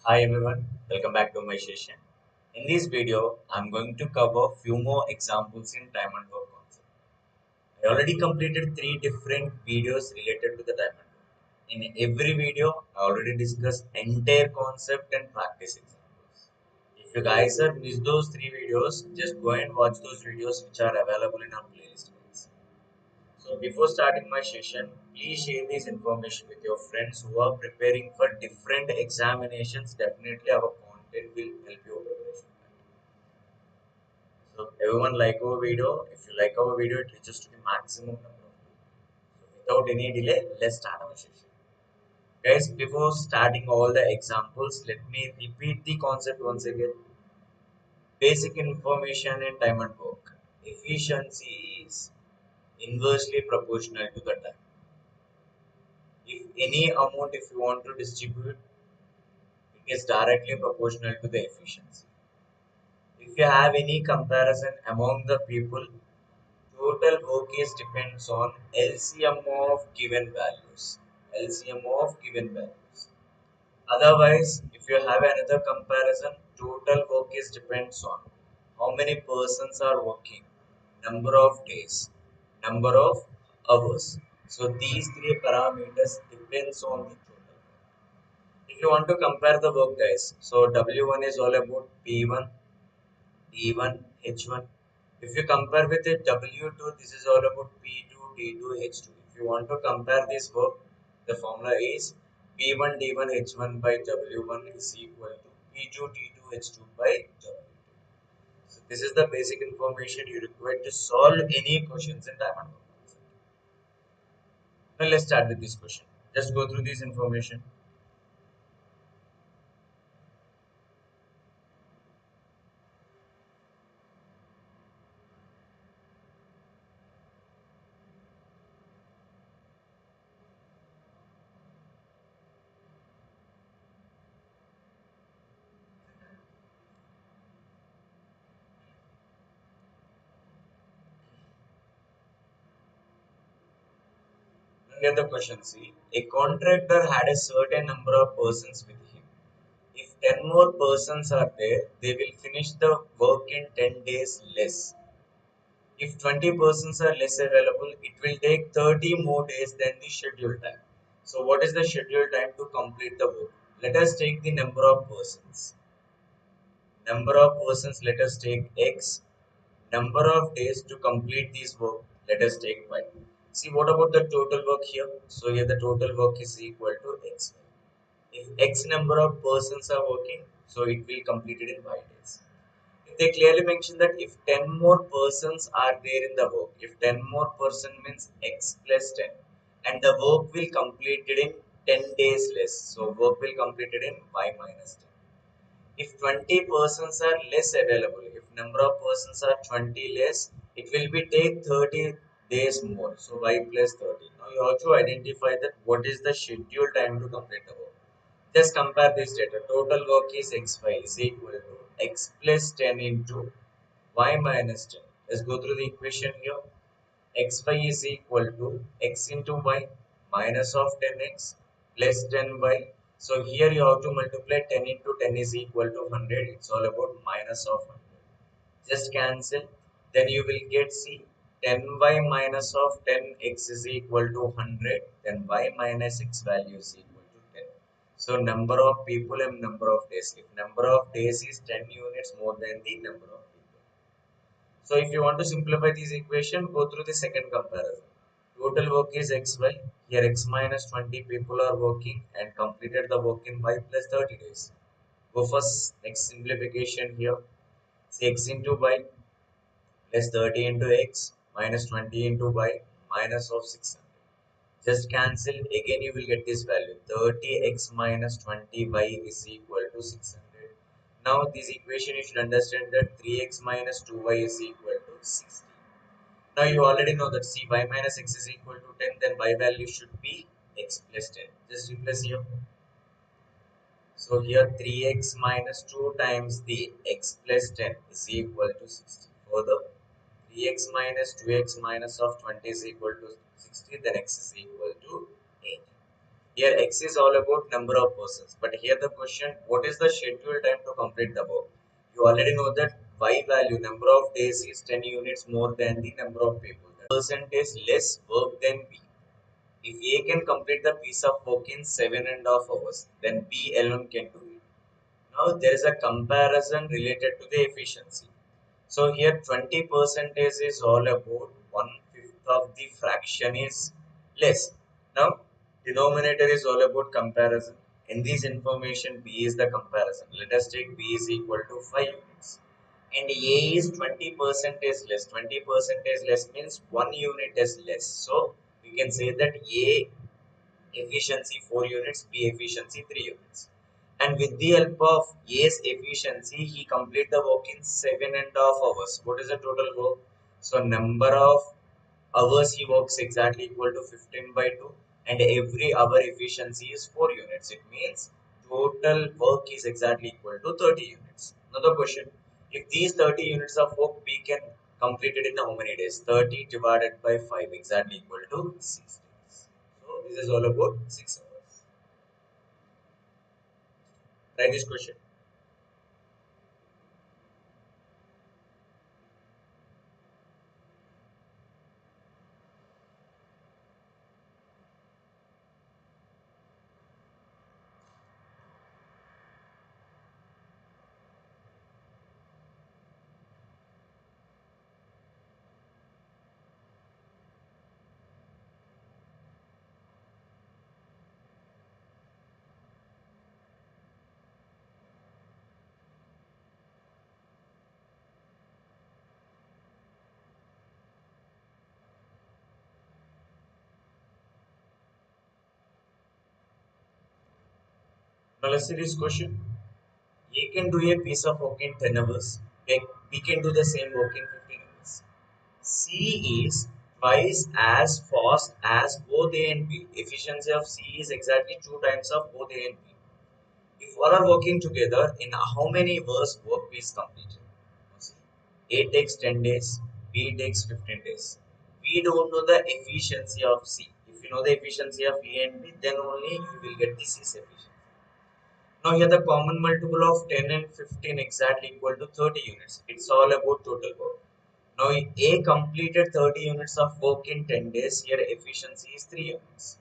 Hi everyone, welcome back to my session. In this video, I'm going to cover few more examples in time and work concept. I already completed three different videos related to the time and work. In every video, I already discussed entire concept and practice examples. If you guys have missed those three videos, just go and watch those videos which are available in our playlist. Guys. So before starting my session, please share this information with your friends who are preparing for different examinations. Definitely our content will help your preparation. So everyone like our video. If you like our video, it reaches to the maximum number of people. So without any delay, let's start our session. Guys, before starting all the examples, let me repeat the concept once again. Basic information in time and work. Efficiency is inversely proportional to the time. If any amount if you want to distribute, it is directly proportional to the efficiency. If you have any comparison among the people, total work is depends on LCM of given values. LCM of given values. Otherwise, if you have another comparison, total work is depends on how many persons are working, number of days, number of hours. So these three parameters depends on the total. If you want to compare the work guys, so W1 is all about P1, D1, H1. If you compare with it W2, this is all about P2, D2, H2. If you want to compare this work, the formula is P1, D1, H1 by W1 is equal to P2, D2, H2 by W2. So this is the basic information you require to solve any questions in diamond work. Now let's start with this question. Just go through this information. Look at the question. See, a contractor had a certain number of persons with him. If 10 more persons are there, they will finish the work in 10 days less. If 20 persons are less available, it will take 30 more days than the scheduled time. So, what is the scheduled time to complete the work? Let us take the number of persons. Number of persons, let us take X. Number of days to complete this work, let us take Y. See, what about the total work here? So, here the total work is equal to X. If X number of persons are working, so it will complete it in Y days. If they clearly mention that if 10 more persons are there in the work, if 10 more person means X plus 10, and the work will complete it in 10 days less, so work will complete it in Y minus 10. If 20 persons are less available, if number of persons are 20 less, it will be take 30 days more, so Y plus 30. Now you have to identify that what is the schedule time to complete the work. Just compare this data. Total work is xy is equal to x plus 10 into y minus 10. Let's go through the equation here. Xy is equal to x into y minus of 10x plus 10y. So here you have to multiply 10 into 10 is equal to 100. It's all about minus of 100. Just cancel. Then you will get C 10y minus of 10x is equal to 100. Then y minus x value is equal to 10. So number of people and number of days. If number of days is 10 units more than the number of people. So if you want to simplify this equation, go through the second comparison. Total work is xy. Here x minus 20 people are working and completed the work in y plus 30 days. Go first next simplification here. Say x into y plus 30 into x minus 20 into y minus of 600. Just cancel. Again you will get this value. 30x minus 20y is equal to 600. Now this equation you should understand that 3x minus 2y is equal to 60. Now you already know that see y minus x is equal to 10, then y value should be x plus 10. Just replace here. So here 3x minus 2 times the x plus 10 is equal to 60. Further, 3x minus 2x minus of 20 is equal to 60, then x is equal to 8. Here X is all about number of persons. But here the question, what is the schedule time to complete the work? You already know that Y value, number of days is 10 units more than the number of people. The percentage less work than B. If A can complete the piece of work in 7.5 hours, then B alone can do it. Now there is a comparison related to the efficiency. So here 20 percentage is all about one fifth of the fraction is less. Now denominator is all about comparison. In this information, B is the comparison. Let us take B is equal to 5 units. And A is 20 percentage less. 20 percentage less means 1 unit is less. So we can say that A efficiency 4 units, B efficiency 3 units. And with the help of A's efficiency, he complete the work in 7.5 hours. What is the total work? So number of hours he works exactly equal to 15 by 2, and every hour efficiency is 4 units. It means total work is exactly equal to 30 units. Another question, if these 30 units of work we can complete it in how many days? 30 divided by 5 exactly equal to 6 days. So this is all about 6 hours. Try this question. Now let's see this question. A can do a piece of work in 10 hours. B can do the same work in 15 hours. C is twice as fast as both A and B. Efficiency of C is exactly 2 times of both A and B. If all are working together, in how many hours work is completed? A takes 10 days, B takes 15 days. We don't know the efficiency of C. If you know the efficiency of A and B, then only you will get the C's efficiency. Now here the common multiple of 10 and 15 exactly equal to 30 units. It's all about total work. Now A completed 30 units of work in 10 days. Here efficiency is 3 units.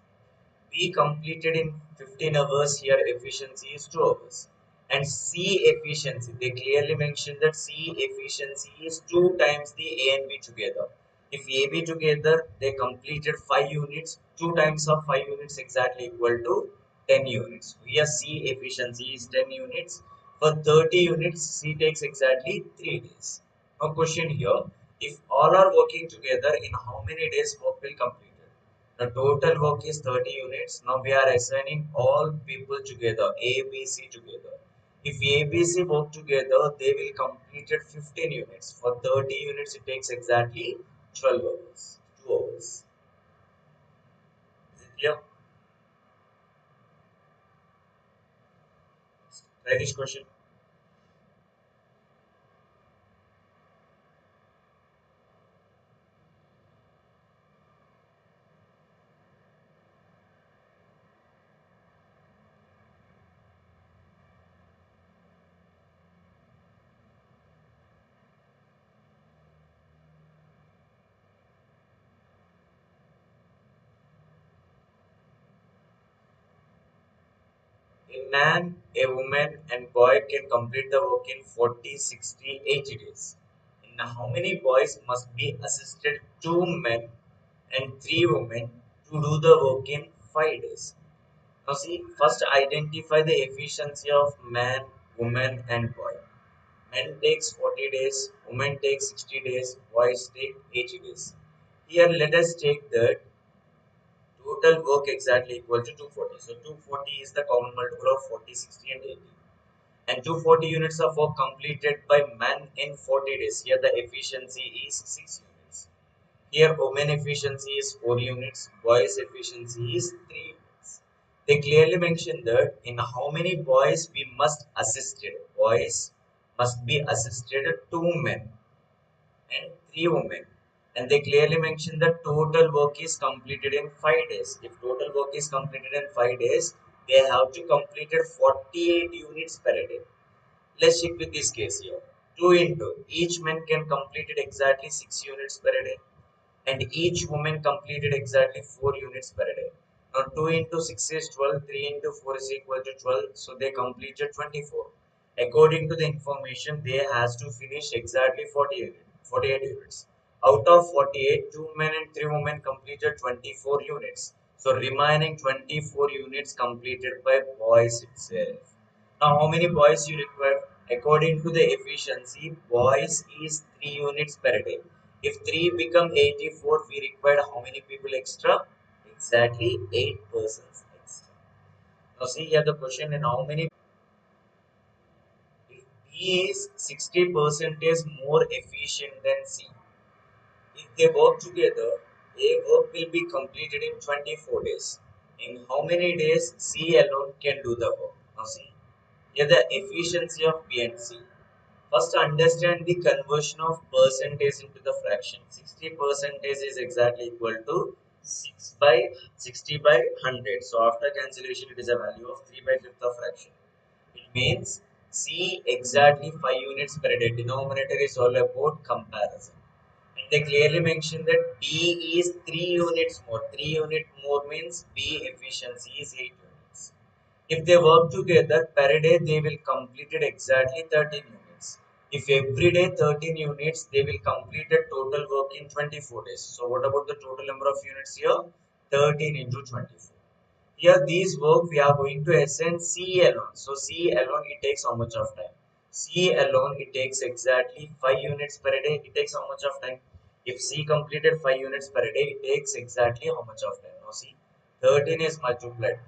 B completed in 15 hours. Here efficiency is 2 hours. And C efficiency, they clearly mentioned that C efficiency is 2 times the A and B together. If AB together, they completed 5 units, 2 times of 5 units exactly equal to 10 units. Here C efficiency is 10 units. For 30 units, C takes exactly 3 days. Now question here, if all are working together, in how many days work will complete? The total work is 30 units. Now we are assigning all people together, A, B, C together. If A, B, C work together, they will complete it 15 units. For 30 units, it takes exactly 12 hours, 2 hours. Is it clear? Try this question. A man, a woman, and boy can complete the work in 40, 60, 80 days. In how many boys must be assisted 2 men and 3 women to do the work in 5 days? Now see, first identify the efficiency of man, woman and boy. Men takes 40 days, women takes 60 days, boys take 80 days. Here let us take the total work exactly equal to 240. So 240 is the common multiple of 40, 60 and 80. And 240 units of work completed by man in 40 days. Here the efficiency is 6 units. Here women efficiency is 4 units, boys efficiency is 3 units. They clearly mention that in how many boys we must assisted. Boys must be assisted 2 men and 3 women. And they clearly mention that total work is completed in 5 days. If total work is completed in 5 days, they have to complete it 48 units per day. Let's check with this case here. 2 into each man can complete it exactly 6 units per day, and each woman completed exactly 4 units per day. Now 2 into 6 is 12, 3 into 4 is equal to 12, so they completed 24. According to the information, they has to finish exactly 48 units. Out of 48, 2 men and 3 women completed 24 units. So remaining 24 units completed by boys itself. Now, how many boys you require? According to the efficiency, boys is 3 units per day. If 3 become 84, we require how many people extra? Exactly 8 persons extra. Now, see here the question, and how many? If B is 60% more efficient than C, if they work together, A work will be completed in 24 days. In how many days C alone can do the work? Now, see here the efficiency of B and C. First, understand the conversion of percentage into the fraction. 60% is exactly equal to 6 by 60 by 100. So, after cancellation, it is a value of 3 by 5th of fraction. It means C exactly 5 units per day. Denominator is all about comparison. And they clearly mention that B is 3 units more. 3 unit more means B efficiency is 8 units. If they work together per day, they will complete it exactly 13 units. If every day 13 units, they will complete a total work in 24 days. So what about the total number of units here? 13 into 24. Here these work we are going to assign C alone. So C alone it takes how much of time? C alone it takes exactly 5 units per day. It takes how much of time? If C completed 5 units per day, it takes exactly how much of time? Now see, 13 is multiplied.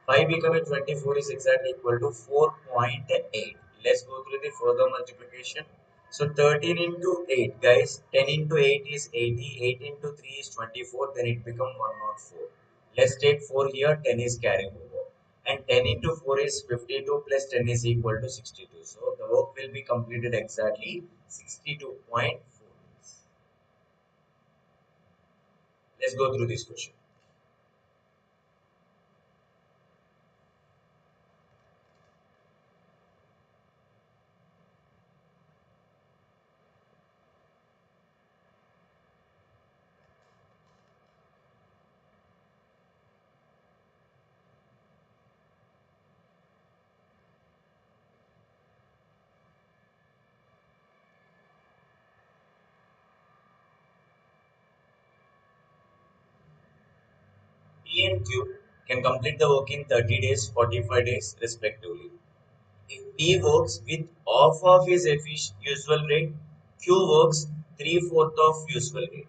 5 becoming 24 is exactly equal to 4.8. Let's go through the further multiplication. So 13 into 8, guys, 10 into 8 is 80, 8 into 3 is 24, then it becomes 104. Let's take 4 here, 10 is carrying over. And 10 into 4 is 52 plus 10 is equal to 62. So the work will be completed exactly 62.4 days. Let's go through this question. P and Q can complete the work in 30 days, 45 days respectively. If P works with half of his usual rate, Q works 3/4 of usual rate.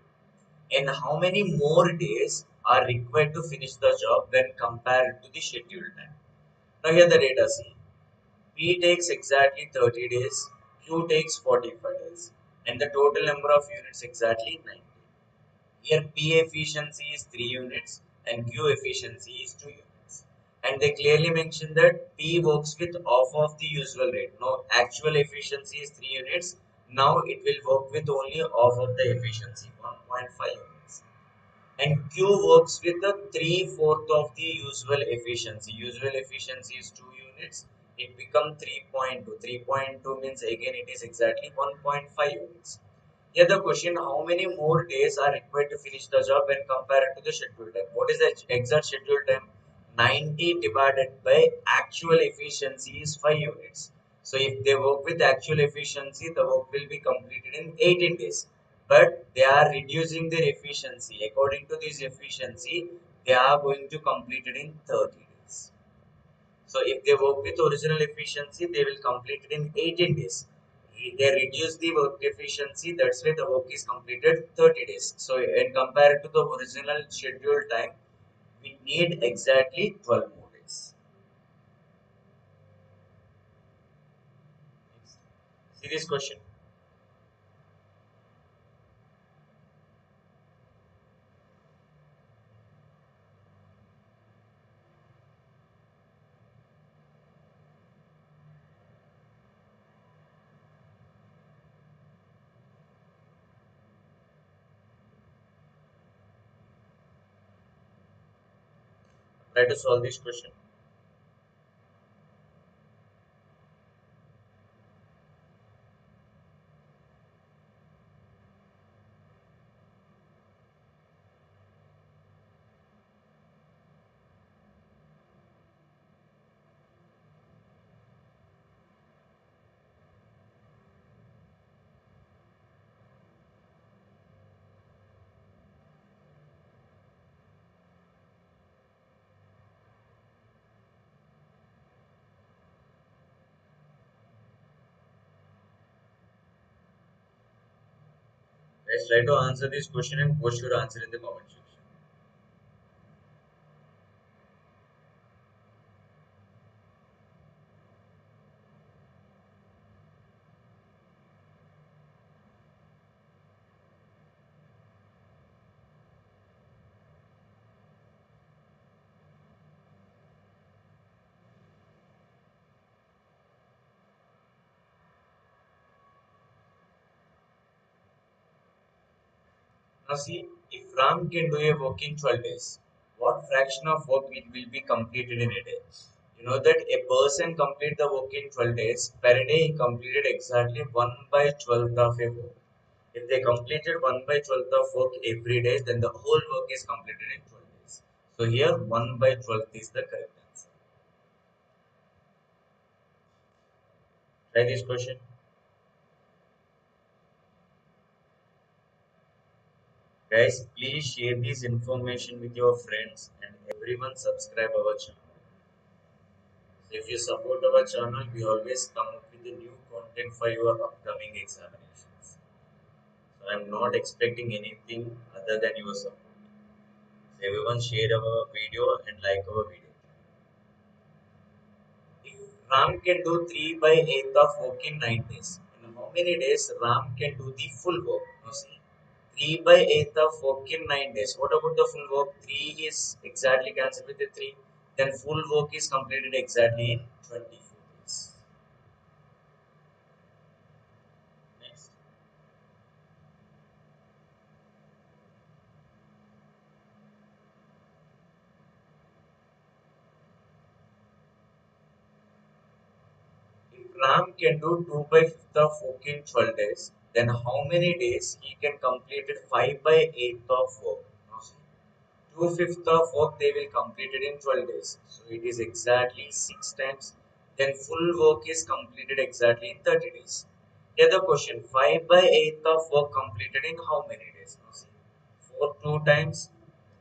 And how many more days are required to finish the job when compared to the scheduled time? Now here the data see. P takes exactly 30 days, Q takes 45 days, and the total number of units exactly 90. Here P efficiency is 3 units and Q efficiency is 2 units. And they clearly mention that P works with half of the usual rate. Now actual efficiency is 3 units. Now it will work with only half of the efficiency, 1.5 units. And Q works with the 3/4 of the usual efficiency. Usual efficiency is 2 units. It becomes 3.2. 3.2 means again it is exactly 1.5 units. Here the question, how many more days are required to finish the job when compared to the scheduled time? What is the exact scheduled time? 90 divided by actual efficiency is 5 units. So if they work with actual efficiency, the work will be completed in 18 days. But they are reducing their efficiency. According to this efficiency, they are going to complete it in 30 days. So if they work with original efficiency, they will complete it in 18 days. They reduce the work efficiency, that's why the work is completed 30 days. So when compared to the original scheduled time, we need exactly 12 more days. See this question. Try to solve this question. Let's try to answer this question and post your answer in the comment section. Now see, if Ram can do a work in 12 days, what fraction of work it will be completed in a day? You know that a person complete the work in 12 days, per day he completed exactly 1 by 12th of a work. If they completed 1 by 12th of work every day, then the whole work is completed in 12 days. So here 1 by 12th is the correct answer. Try this question. Guys, please share this information with your friends and everyone subscribe our channel. So if you support our channel, we always come up with the new content for your upcoming examinations. So I'm not expecting anything other than your support. So everyone share our video and like our video. If Ram can do 3 by 8 of work in 9 days, in how many days Ram can do the full work? Now see, 3 by 8 of work in 9 days. What about the full work? 3 is exactly cancelled with the 3. Then full work is completed exactly in 24 days. Next. If Ram can do 2 by 5th of work in 12 days, then how many days he can complete it 5 by 8th of work? Now see, 2/5 of work they will complete it in 12 days. So it is exactly 6 times. Then full work is completed exactly in 30 days. The other question, 5 by 8th of work completed in how many days? Now see, 4 2 times.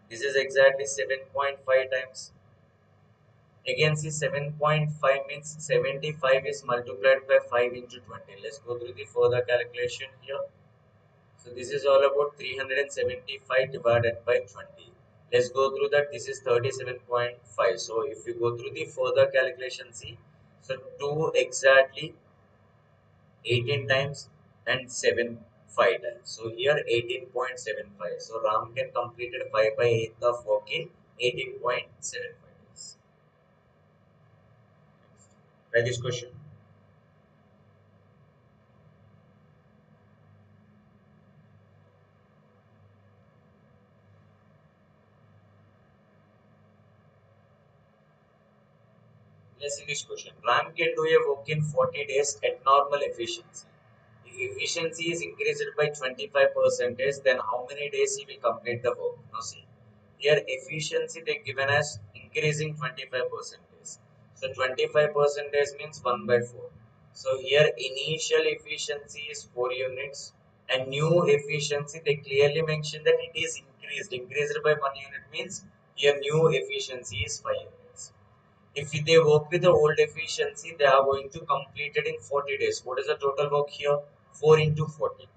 This is exactly 7.5 times. Again, see 7.5 means 75 is multiplied by 5 into 20. Let's go through the further calculation here. So this is all about 375 divided by 20. Let's go through that. This is 37.5. So if you go through the further calculation, see. So 2 exactly 18 times and 7 5 times. So here 18.75. So Ram can complete it 5 by 8 of work in 18.75 days. Try this question. Let's see this question. Ram can do a work in 40 days at normal efficiency. If efficiency is increased by 25%, then how many days he will complete the work? Now see, here efficiency they given as increasing 25%. So 25% means 1 by 4. So here initial efficiency is 4 units and new efficiency they clearly mention that it is increased. Increased by 1 unit means here new efficiency is 5 units. If they work with the old efficiency, they are going to complete it in 40 days. What is the total work here? 4 into 40.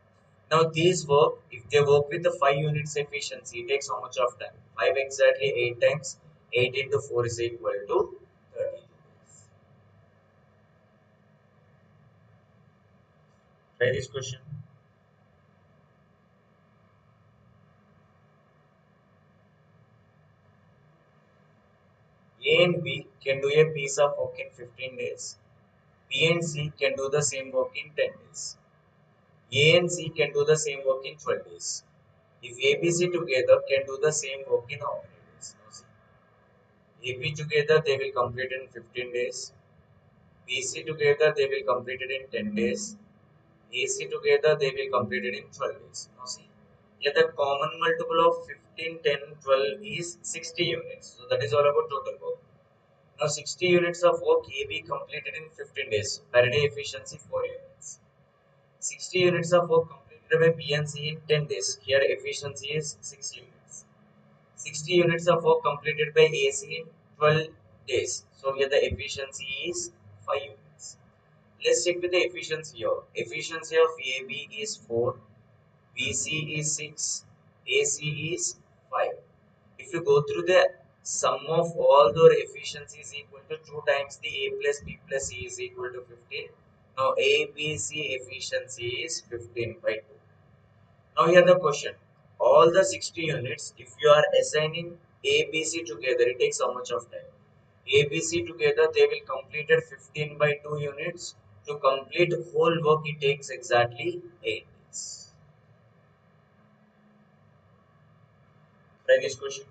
Now these work, if they work with the 5 units efficiency, it takes how much of time? 5 exactly 8 times. 8 into 4 is equal to 30 days. Try this question. A and B can do a piece of work in 15 days. B and C can do the same work in 10 days. A and C can do the same work in 12 days. If ABC together can do the same work in how many days? Now see, AP together they will complete in 15 days. BC together they will complete it in 10 days. AC together they will complete it in 12 days. Now see, here the common multiple of 15, 10, 12 is 60 units. So that is all about total work. Now 60 units of work AB completed in 15 days. Per day efficiency 4 units. 60 units of work completed by BNC in 10 days. Here efficiency is 6 units. 60 units of work completed by AC in 12 days. So here the efficiency is 5 units. Let's check with the efficiency here. Efficiency of AB is 4, BC is 6, AC is 5. If you go through the sum of all their efficiency is equal to 2 times the A plus B plus C is equal to 15. Now A, B, C efficiency is 15 by 2. Now here the question. All the 60 units, if you are assigning A, B, C together, it takes how much of time? A, B, C together, they will complete it 15 by 2 units. To complete whole work, it takes exactly 8 days. Try this question.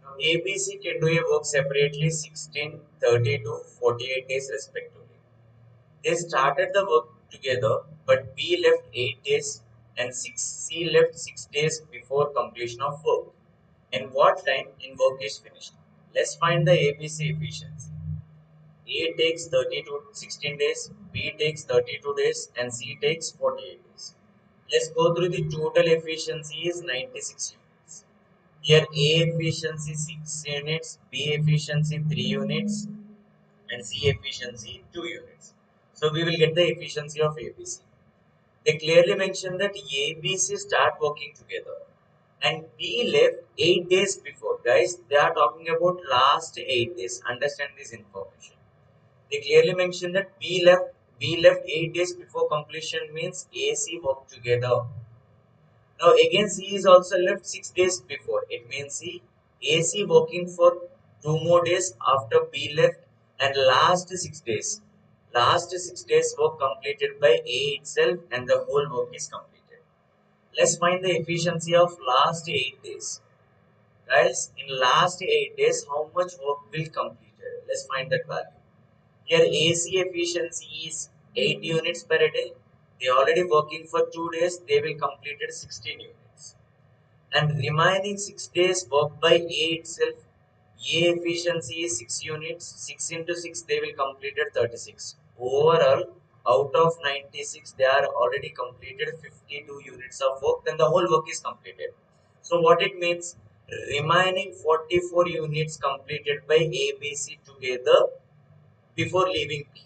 Now, A, B, C can do a work separately 16, 30 to 48 days respectively. They started the work together, but B left 8 days and C left 6 days before completion of work. And what time in work is finished? Let's find the ABC efficiency. A takes 30 to 16 days, B takes 32 days, and C takes 48 days. Let's go through the total efficiency is 96 units. Here A efficiency 6 units, B efficiency 3 units, and C efficiency 2 units. So we will get the efficiency of ABC. They clearly mention that ABC start working together and B left 8 days before. Guys, they are talking about last 8 days. Understand this information. They clearly mention that B left 8 days before completion means AC worked together. Now again C is also left 6 days before. It means AC working for 2 more days after B left and last 6 days. Last 6 days work completed by A itself and the whole work is completed. Let's find the efficiency of last 8 days. Guys, in last 8 days, how much work will completed? Let's find that value. Here AC efficiency is 8 units per day. They already working for 2 days. They will completed 16 units. And remaining 6 days work by A itself. A efficiency is 6 units. 6 into 6 they will completed 36. Overall, out of 96 they are already completed 52 units of work. Then the whole work is completed. So what it means? Remaining 44 units completed by ABC together before leaving P.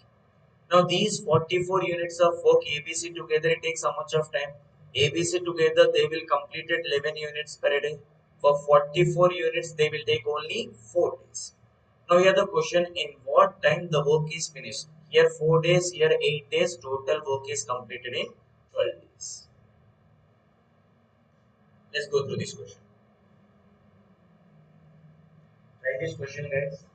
Now these 44 units of work ABC together it takes how much of time? ABC together they will complete it 11 units per day. For 44 units they will take only 4 days. Now here the question, in what time the work is finished? Here 4 days, here 8 days, total work is completed in 12 days. Let's go through this question. Try this question guys.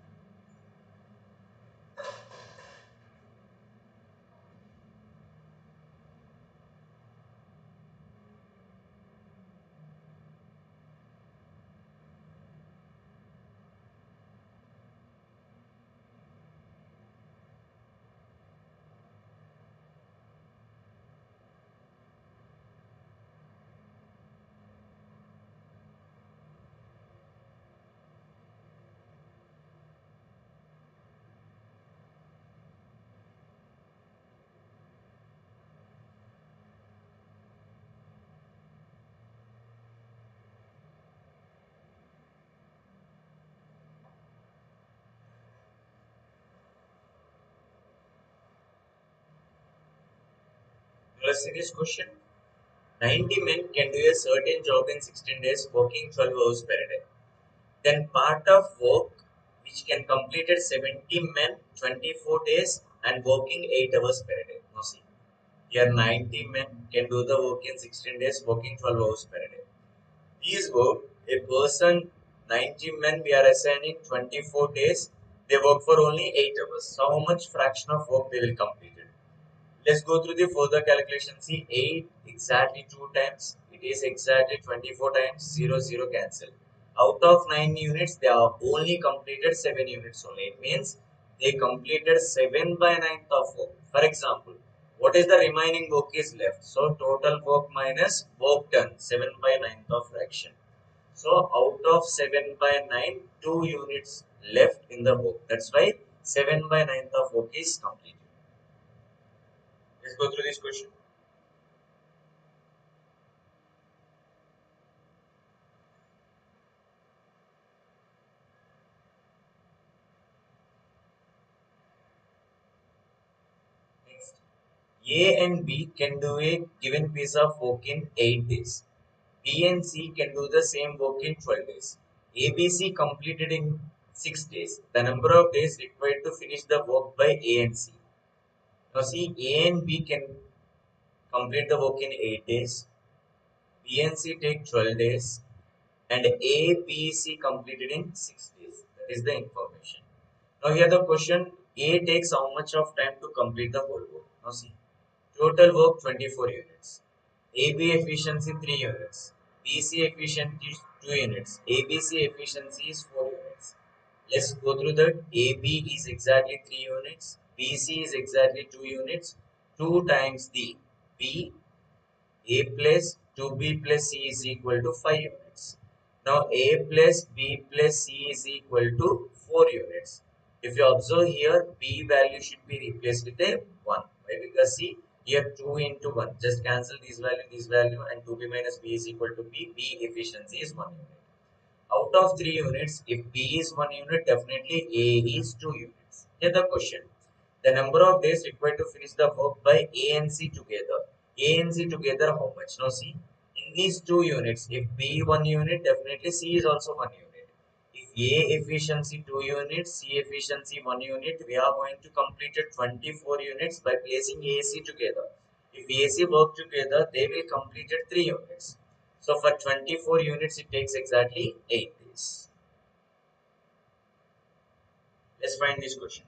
let's see this question. 90 men can do a certain job in 16 days, working 12 hours per day. Then part of work which can complete at 70 men, 24 days and working 8 hours per day. Now see, here 90 men can do the work in 16 days, working 12 hours per day. These work, a person, 90 men we are assigning 24 days, they work for only 8 hours. So how much fraction of work they will complete it? Let's go through the further calculation. See, 8 exactly 2 times. It is exactly 24 times 0, 0 cancel. Out of 9 units, they are only completed 7 units only. It means they completed 7 by 9th of work. For example, what is the remaining work is left? So, total work minus work done, 7 by 9th of fraction. So, out of 7 by 9, 2 units left in the work. That's why 7 by 9th of work is completed. Let's go through this question. Next, A and B can do a given piece of work in 8 days. B and C can do the same work in 12 days. ABC completed in 6 days. The number of days required to finish the work by A and C. Now see, A and B can complete the work in 8 days. B and C take 12 days. And A, B, C completed in 6 days. That is the information. Now here the question, A takes how much of time to complete the whole work? Now see, total work 24 units. AB efficiency 3 units. BC efficiency is 2 units. ABC efficiency is 4 units. Let's go through that. AB is exactly 3 units. BC is exactly 2 units. 2 times the B a plus 2b plus c is equal to 5 units. Now a plus b plus c is equal to 4 units. If you observe here, b value should be replaced with a 1. Why? Because see, here 2 into 1. Just cancel this value and 2b minus b is equal to b. B efficiency is 1 unit. Out of 3 units, if B is 1 unit, definitely A is 2 units. Here the question. The number of days required to finish the work by A and C together. A and C together how much? Now see, in these 2 units, if B 1 unit, definitely C is also 1 unit. If A efficiency 2 units, C efficiency 1 unit, we are going to complete it 24 units by placing AC together. If AC work together, they will complete it 3 units. So for 24 units, it takes exactly 8 days. Let's find this question.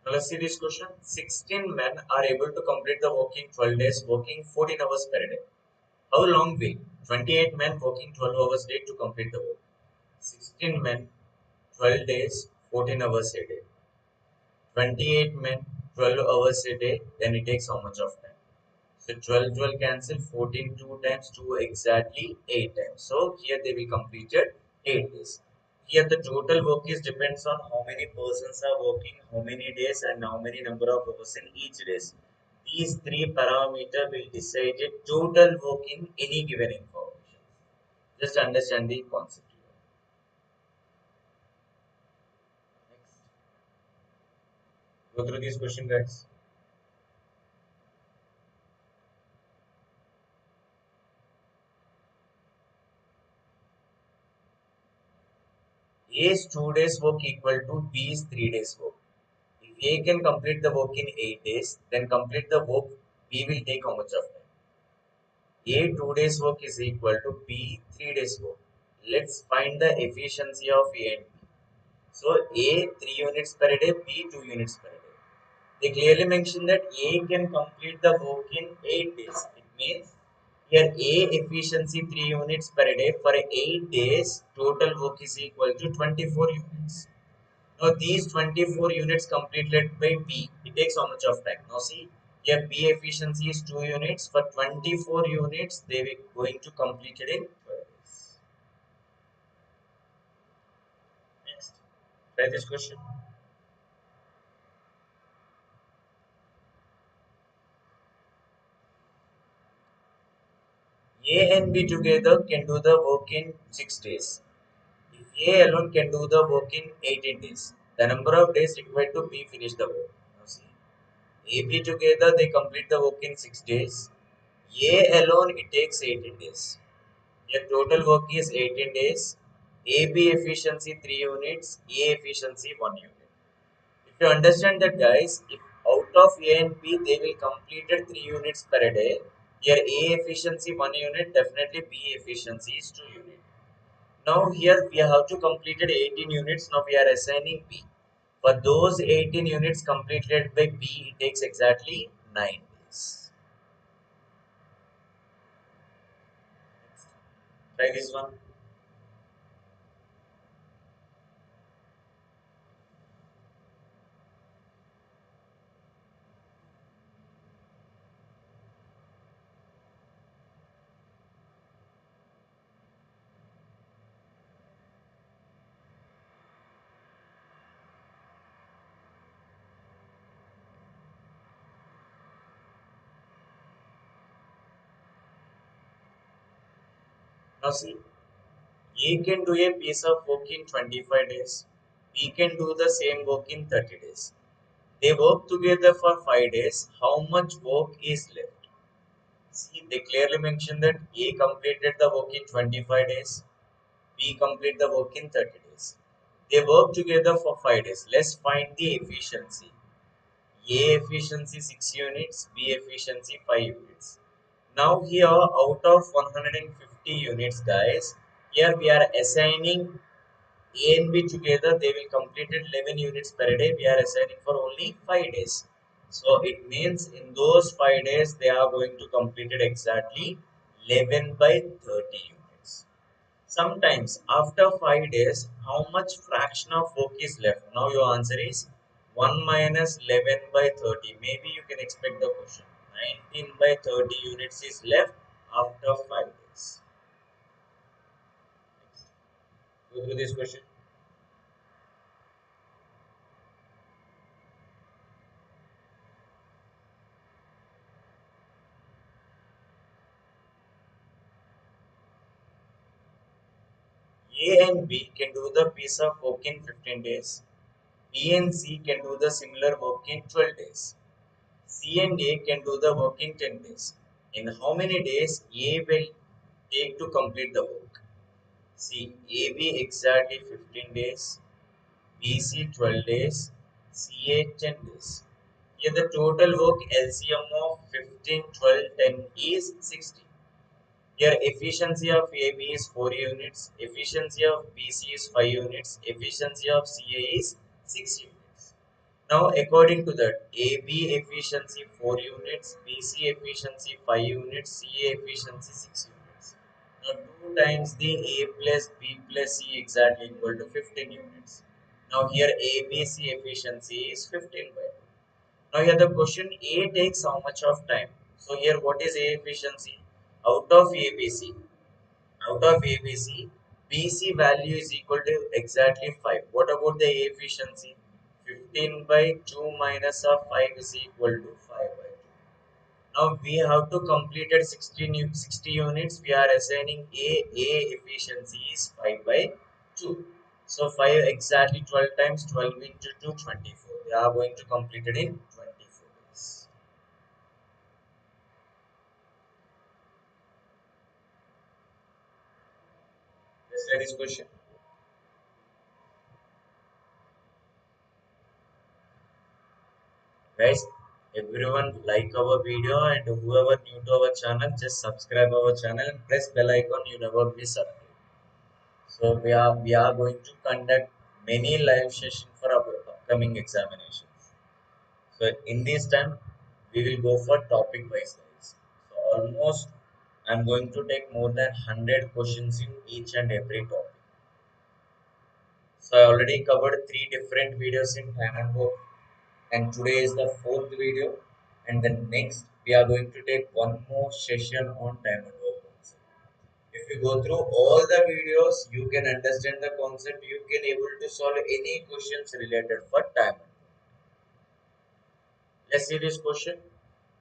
Now let's see this question. 16 men are able to complete the work in 12 days, working 14 hours per day. How long will 28 men working 12 hours a day to complete the work? 16 men, 12 days, 14 hours a day. 28 men, 12 hours a day, then it takes how much of time? So 12, 12 cancel, 14 2 times 2 exactly 8 times. So here they will complete it 8 days. Here the total work is depends on how many persons are working, how many days and how many number of hours in each days. These three parameters will decide the total work in any given information. Just understand the concept here. Next. Go through this question guys. A's 2 days work equal to B's 3 days work. If A can complete the work in 8 days, then complete the work B will take how much of time? A 2 days work is equal to B 3 days work. Let's find the efficiency of A and B. So A 3 units per day, B 2 units per day. They clearly mention that A can complete the work in 8 days. It means here A efficiency 3 units per day for 8 days, total work is equal to 24 units. Now these 24 units completed by B, it takes how much of time? Now see, here B efficiency is 2 units. For 24 units, they will going to complete it in 12 days. Try this question. A and B together can do the work in 6 days. If A alone can do the work in 18 days, the number of days required to B finish the work. Now see, AB together they complete the work in 6 days. A alone it takes 18 days. Your total work is 18 days. AB efficiency 3 units, A efficiency 1 unit. If you understand that guys, if out of A and B they will completed 3 units per day, your A efficiency 1 unit, definitely B efficiency is 2 units. Now here we have to completed 18 units. Now we are assigning B. For those 18 units completed by B, it takes exactly 9 days. Try this one. Now see, A can do a piece of work in 25 days. B can do the same work in 30 days. They work together for 5 days. How much work is left? See, they clearly mention that A completed the work in 25 days. B complete the work in 30 days. They work together for 5 days. Let's find the efficiency. A efficiency 6 units, B efficiency 5 units. Now here out of 150 units guys, here we are assigning A and B together, they will complete it 11 units per day. We are assigning for only 5 days. So it means in those 5 days, they are going to complete it exactly 11 by 30 units. Sometimes after 5 days, how much fraction of work is left? Now your answer is 1 minus 11 by 30. Maybe you can expect the question. 19 by 30 units is left after 5 days. Go through this question. A and B can do the piece of work in 15 days. B and C can do the similar work in 12 days. C and A can do the work in 10 days. In how many days A will take to complete the work? See, AB exactly 15 days, BC 12 days, CA 10 days. Here the total work LCM of 15, 12, 10 is 60. Here efficiency of AB is 4 units, efficiency of BC is 5 units, efficiency of CA is 6 units. Now according to that, AB efficiency 4 units, BC efficiency 5 units, CA efficiency 6 units. Now 2 times the A plus B plus C exactly equal to 15 units. Now here ABC efficiency is 15 by 2. Now here the question, A takes how much of time? So here what is A efficiency? Out of ABC, out of ABC, BC value is equal to exactly 5. What about the A efficiency? 15 by 2 minus of 5 is equal to 5 by 2. Now we have to complete at 60 units. We are assigning A efficiency is 5 by 2. So 5 exactly 12 times 12 into 2 24. They are going to complete it in 24 days. Let's try this question. Guys, everyone like our video and whoever new to our channel, just subscribe our channel and press bell icon. You never miss update. So we are going to conduct many live sessions for our upcoming examinations. So in this time, we will go for topic wise guys. So almost I'm going to take more than 100 questions in each and every topic. So I already covered 3 different videos in time and work, and today is the fourth video, and the next we are going to take one more session on time and work also. If you go through all the videos, you can understand the concept. You can able to solve any questions related for time. Let's see this question.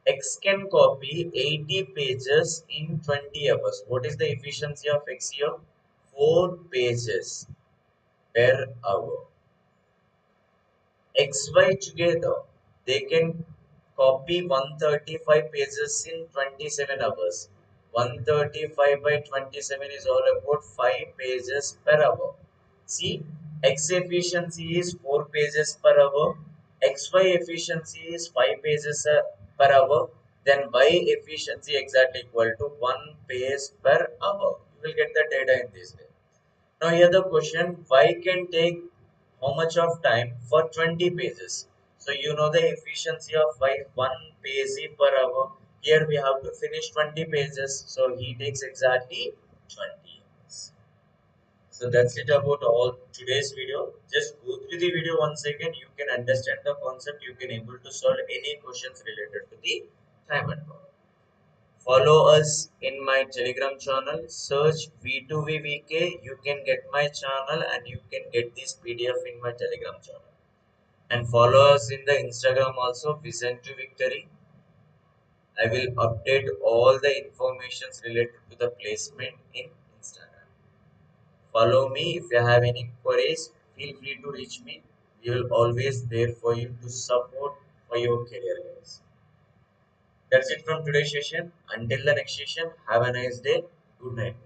X can copy 80 pages in 20 hours. What is the efficiency of X here? 4 pages per hour. XY together, they can copy 135 pages in 27 hours. 135 by 27 is all about 5 pages per hour. See, X efficiency is 4 pages per hour, XY efficiency is 5 pages per hour, then Y efficiency exactly equal to 1 page per hour. You will get the data in this way. Now here the question, why can take how much of time for 20 pages? So you know the efficiency of why 1 page per hour. Here we have to finish 20 pages. So he takes exactly 20 hours. So that's it about all today's video. Just go through the video once again. You can understand the concept. You can able to solve any questions related to the time and power. Follow us in my Telegram channel. Search V2VVK. You can get my channel and you can get this PDF in my Telegram channel. And follow us in the Instagram also, Vision to Victory. I will update all the informations related to the placement in Instagram. Follow me. If you have any queries, feel free to reach me. We will always there for you to support for your career, guys. That's it from today's session. Until the next session, have a nice day. Good night.